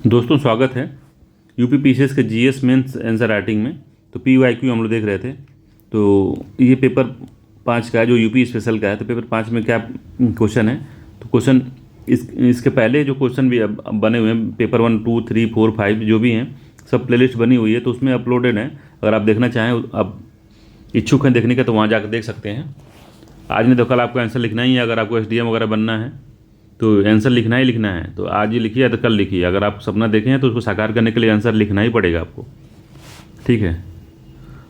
दोस्तों स्वागत है यूपी पीसीएस के जीएस मेंस आंसर राइटिंग में। तो पीवाईक्यू हम लोग देख रहे थे। तो ये पेपर 5 का है जो यूपी स्पेशल का है। तो पेपर 5 में क्या क्वेश्चन है, तो क्वेश्चन इसके पहले जो क्वेश्चन भी अब बने हुए हैं पेपर 1, 2, 3, 4, 5 जो भी हैं सब प्लेलिस्ट बनी हुई है, तो उसमें अपलोडेड है। अगर आप देखना चाहें, आप इच्छुक हैं देखने का, तो वहाँ जाकर देख सकते हैं। आज नहीं तो कल आपको आंसर लिखना ही है। अगर आपको एसडीएम वगैरह बनना है तो आंसर लिखना ही लिखना है। तो आज ही लिखिए या तो कल लिखिए। अगर आप सपना देखें हैं तो उसको साकार करने के लिए आंसर लिखना ही पड़ेगा आपको, ठीक है।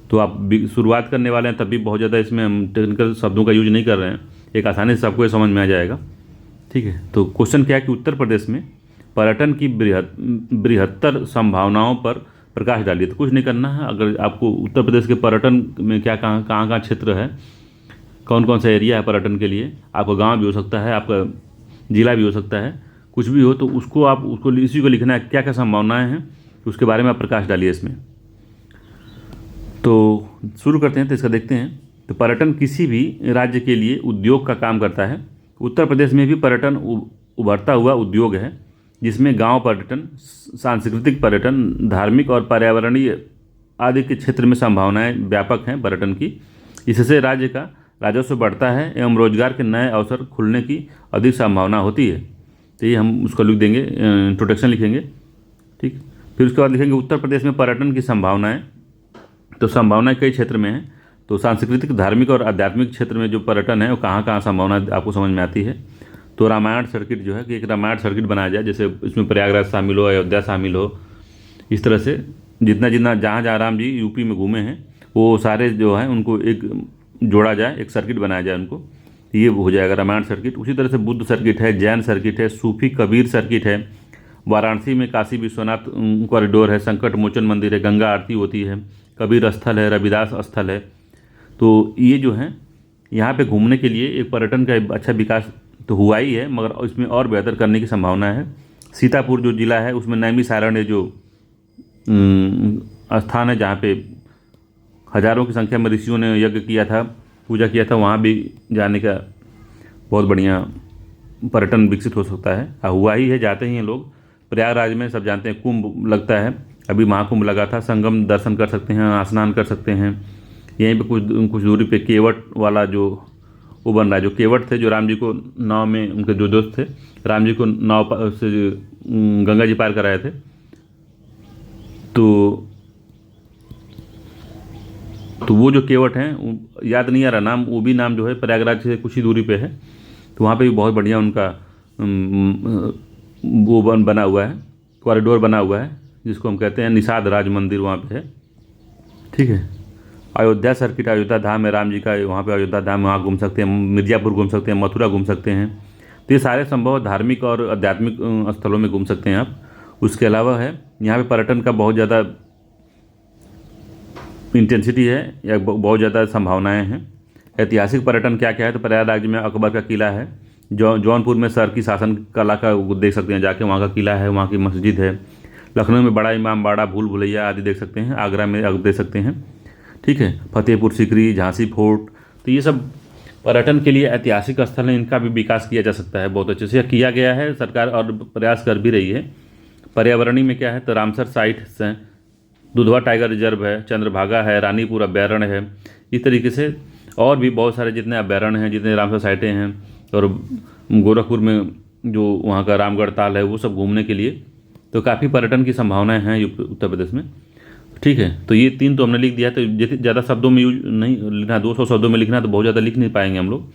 तो आप शुरुआत करने वाले हैं तब भी बहुत ज़्यादा इसमें हम टेक्निकल शब्दों का यूज नहीं कर रहे हैं, एक आसानी से सबको ये समझ में आ जाएगा, ठीक है। तो क्वेश्चन क्या है कि उत्तर प्रदेश में पर्यटन की बृहत्तर संभावनाओं पर प्रकाश डालिए। तो कुछ नहीं करना है। अगर आपको उत्तर प्रदेश के पर्यटन में क्या कहाँ क्षेत्र है, कौन कौन सा एरिया है पर्यटन के लिए, आपका गांव भी हो सकता है, आपका जिला भी हो सकता है, कुछ भी हो, तो उसको इसी को लिखना है क्या क्या संभावनाएं हैं, तो उसके बारे में आप प्रकाश डालिए इसमें। तो शुरू करते हैं। तो इसका देखते हैं। तो पर्यटन किसी भी राज्य के लिए उद्योग का काम करता है। उत्तर प्रदेश में भी पर्यटन उभरता हुआ उद्योग है, जिसमें गांव पर्यटन, सांस्कृतिक पर्यटन, धार्मिक और पर्यावरणीय आदि के क्षेत्र में संभावनाएं व्यापक हैं पर्यटन की। इससे राज्य का राजस्व बढ़ता है एवं रोजगार के नए अवसर खुलने की अधिक संभावना होती है। तो ये हम उसको लिख देंगे, इंट्रोडक्शन लिखेंगे, ठीक। फिर उसके बाद लिखेंगे उत्तर प्रदेश में पर्यटन की संभावनाएं। तो संभावनाएं कई क्षेत्र में हैं। तो सांस्कृतिक, धार्मिक और आध्यात्मिक क्षेत्र में जो पर्यटन है वो कहाँ कहाँ संभावना आपको समझ में आती है। तो रामायण सर्किट जो है कि एक रामायण सर्किट बनाया जाए, जैसे इसमें प्रयागराज शामिल हो, अयोध्या शामिल हो, इस तरह से जितना जितना जहाँ राम जी यूपी में घूमे हैं वो सारे जो हैं उनको एक जोड़ा जाए, एक सर्किट बनाया जाए उनको, ये हो जाएगा रामायण सर्किट। उसी तरह से बुद्ध सर्किट है, जैन सर्किट है, सूफी कबीर सर्किट है, वाराणसी में काशी विश्वनाथ कॉरिडोर है, संकट मोचन मंदिर है, गंगा आरती होती है, कबीर स्थल है, रविदास स्थल है। तो ये जो है यहाँ पे घूमने के लिए एक पर्यटन का अच्छा विकास तो हुआ ही है, मगर इसमें और बेहतर करने की संभावना है। सीतापुर जो जिला है उसमें नैमिषारण्य जो स्थान है जहाँ पे हजारों की संख्या में ऋषियों ने यज्ञ किया था, पूजा किया था, वहाँ भी जाने का बहुत बढ़िया पर्यटन विकसित हो सकता है। हुआ ही है, जाते ही हैं लोग। प्रयागराज में सब जानते हैं कुंभ लगता है, अभी महाकुंभ लगा था, संगम दर्शन कर सकते हैं, स्नान कर सकते हैं। यहीं पे कुछ दूरी पे केवट वाला जो वो बन रहा है, जो केवट थे, जो राम जी को नाव में, उनके जो दोस्त थे, राम जी को नाव से गंगा जी पार कराए थे। तो वो जो केवट हैं, याद नहीं आ रहा नाम, वो भी नाम जो है प्रयागराज से कुछ ही दूरी पे है। तो वहाँ पे भी बहुत बढ़िया उनका वो बना हुआ है, कॉरिडोर बना हुआ है, जिसको हम कहते हैं निषाद राज मंदिर वहाँ पे है, ठीक है। अयोध्या सर्किट, अयोध्या धाम है राम जी का, वहाँ पे अयोध्या धाम, वहाँ घूम सकते हैं, मिर्ज़ापुर घूम सकते हैं, मथुरा घूम सकते हैं। तो ये सारे संभव धार्मिक और आध्यात्मिक स्थलों में घूम सकते हैं आप। उसके अलावा है यहाँ पे पर्यटन का बहुत ज़्यादा इंटेंसिटी है या बहुत ज़्यादा संभावनाएं हैं। ऐतिहासिक पर्यटन क्या क्या है, तो प्रयागराज में अकबर का किला है, जौनपुर में सर की शासन कला का देख सकते हैं जाके, वहाँ का किला है, वहाँ की मस्जिद है। लखनऊ में बड़ा इमाम बाड़ा, भूल भुलैया आदि देख सकते हैं। आगरा में देख सकते हैं, ठीक है। फतेहपुर सीकरी, झांसी फोर्ट, तो ये सब पर्यटन के लिए ऐतिहासिक स्थल हैं, इनका भी विकास किया जा सकता है, बहुत अच्छे से किया गया है सरकार और प्रयास कर भी रही है। पर्यावरणीय में क्या है, तो रामसर साइट्स हैं, दुधवा टाइगर रिजर्व है, चंद्रभागा है, रानीपुर अभ्यारण्य है। इस तरीके से और भी बहुत सारे जितने अभ्यारण्य हैं, जितने रामसर साइटें हैं, और गोरखपुर में जो वहाँ का रामगढ़ ताल है, वो सब घूमने के लिए तो काफ़ी पर्यटन की संभावनाएं हैं उत्तर प्रदेश में, ठीक है। तो ये 3 तो हमने लिख दिया। तो जैसे ज़्यादा शब्दों में यूज नहीं लिखना, 200 शब्दों में लिखना, तो बहुत ज़्यादा लिख नहीं पाएंगे हम लोग।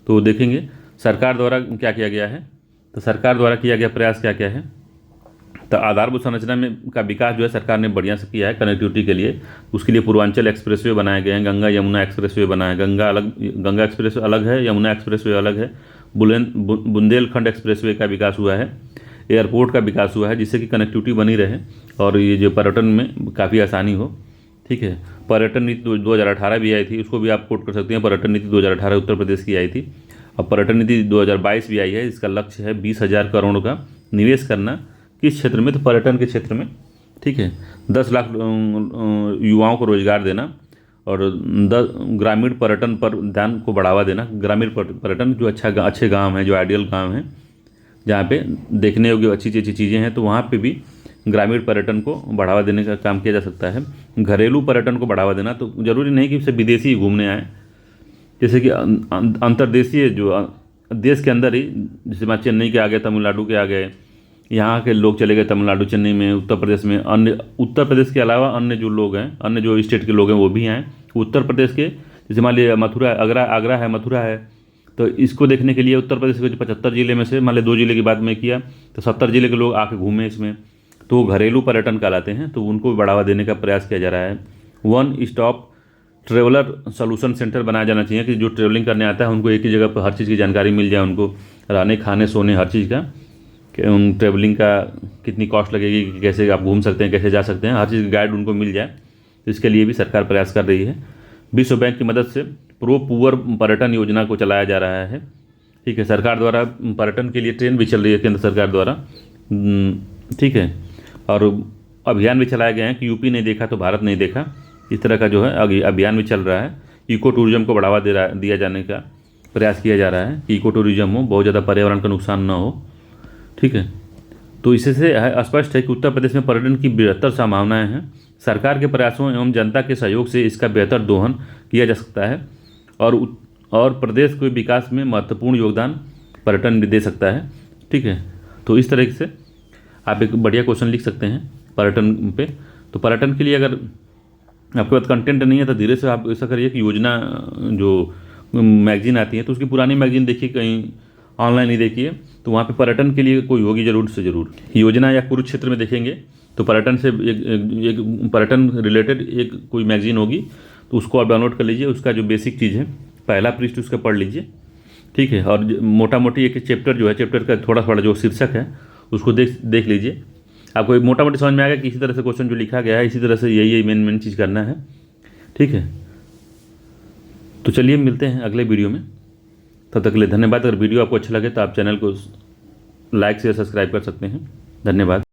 तो देखेंगे सरकार द्वारा क्या किया गया है। तो सरकार द्वारा किया गया प्रयास क्या क्या है, तो आधारभूत संरचना में का विकास जो है सरकार ने बढ़िया से किया है कनेक्टिविटी के लिए। उसके लिए पूर्वांचल एक्सप्रेसवे बनाए गए हैं, गंगा यमुना एक्सप्रेसवे बना है, गंगा एक्सप्रेसवे अलग है, यमुना एक्सप्रेसवे अलग है, बुंदेलखंड एक्सप्रेसवे का विकास हुआ है, एयरपोर्ट का विकास हुआ है, जिससे कि कनेक्टिविटी बनी रहे और ये जो पर्यटन में काफ़ी आसानी हो, ठीक है। पर्यटन नीति 2018 भी आई थी, उसको भी आप कोट कर सकते हैं। पर्यटन नीति 2018 उत्तर प्रदेश की आई थी। अब पर्यटन नीति 2022 भी आई है। इसका लक्ष्य है 20,000 करोड़ का निवेश करना, किस क्षेत्र में, तो पर्यटन के क्षेत्र में, ठीक है। 10 लाख युवाओं को रोजगार देना और ग्रामीण पर्यटन पर ध्यान को बढ़ावा देना। ग्रामीण पर्यटन जो अच्छे गांव हैं, जो आइडियल गांव हैं, जहाँ पे देखने योग्य अच्छी अच्छी चीज़ें हैं, तो वहाँ पे भी ग्रामीण पर्यटन को बढ़ावा देने का काम किया जा सकता है। घरेलू पर्यटन को बढ़ावा देना, तो ज़रूरी नहीं कि सिर्फ विदेशी ही घूमने आए, जैसे कि अंतर्देशीय जो देश के अंदर ही, जैसे मैं चेन्नई के आ गए, तमिलनाडु के आ गए, यहाँ के लोग चले गए तमिलनाडु, चेन्नई में, उत्तर प्रदेश में, अन्य उत्तर प्रदेश के अलावा अन्य जो लोग हैं, अन्य जो स्टेट के लोग हैं वो भी आए उत्तर प्रदेश के। जैसे मान लीजिए मथुरा, आगरा है, मथुरा है, तो इसको देखने के लिए उत्तर प्रदेश के 75 जिले में से मान लीजिए 2 जिले की बात मैं किया तो 70 जिले के लोग आके घूमे इसमें, तो वो घरेलू पर्यटन कहलाते हैं। तो उनको भी बढ़ावा देने का प्रयास किया जा रहा है। One stop traveller solution centre बनाया जाना चाहिए कि जो ट्रेवलिंग करने आता है उनको एक ही जगह पर हर चीज़ की जानकारी मिल जाए, उनको रहने, खाने, सोने, हर चीज़ का, कि उन ट्रेवलिंग का कितनी कॉस्ट लगेगी, कैसे आप घूम सकते हैं, कैसे जा सकते हैं, हर चीज़ की गाइड उनको मिल जाए। इसके लिए भी सरकार प्रयास कर रही है। विश्व बैंक की मदद से प्रो पुअर पर्यटन योजना को चलाया जा रहा है। ठीक है, सरकार द्वारा पर्यटन के लिए ट्रेन भी चल रही है केंद्र सरकार द्वारा। ठीक है, और अभियान भी चलाए गए हैं कि यूपी नहीं देखा तो भारत नहीं देखा, इस तरह का जो है अभियान भी चल रहा है। इको टूरिज्म को बढ़ावा दिया जाने का प्रयास किया जा रहा है कि इको टूरिज्म हो, बहुत ज़्यादा पर्यावरण का नुकसान न हो। ठीक है, तो इससे स्पष्ट है कि उत्तर प्रदेश में पर्यटन की बेहतर संभावनाएं हैं। सरकार के प्रयासों एवं जनता के सहयोग से इसका बेहतर दोहन किया जा सकता है और प्रदेश के विकास में महत्वपूर्ण योगदान पर्यटन भी दे सकता है। ठीक है, तो इस तरह से आप एक बढ़िया क्वेश्चन लिख सकते हैं पर्यटन पे। तो पर्यटन के लिए अगर आपके पास कंटेंट नहीं है तो धीरे से आप ऐसा करिए कि योजना जो मैगजीन आती है तो उसकी पुरानी मैगजीन देखिए, कहीं ऑनलाइन ही देखिए, तो वहाँ पे पर्यटन के लिए कोई होगी ज़रूर से ज़रूर योजना, या कुरुक्षेत्र में देखेंगे तो पर्यटन से एक पर्यटन रिलेटेड एक कोई मैगजीन होगी, तो उसको आप डाउनलोड कर लीजिए। उसका जो बेसिक चीज़ है, पहला पृष्ठ उसका पढ़ लीजिए। ठीक है, और मोटा मोटी एक चैप्टर जो है, चैप्टर का थोड़ा थोड़ा जो शीर्षक है उसको देख लीजिए। आपको मोटा मोटी समझ में आएगा कि इसी तरह से क्वेश्चन जो लिखा गया है, इसी तरह से यही मेन चीज़ करना है। ठीक है, तो चलिए मिलते हैं अगले वीडियो में, तब तक के लिए धन्यवाद। अगर वीडियो आपको अच्छा लगे तो आप चैनल को लाइक शेयर सब्सक्राइब कर सकते हैं। धन्यवाद।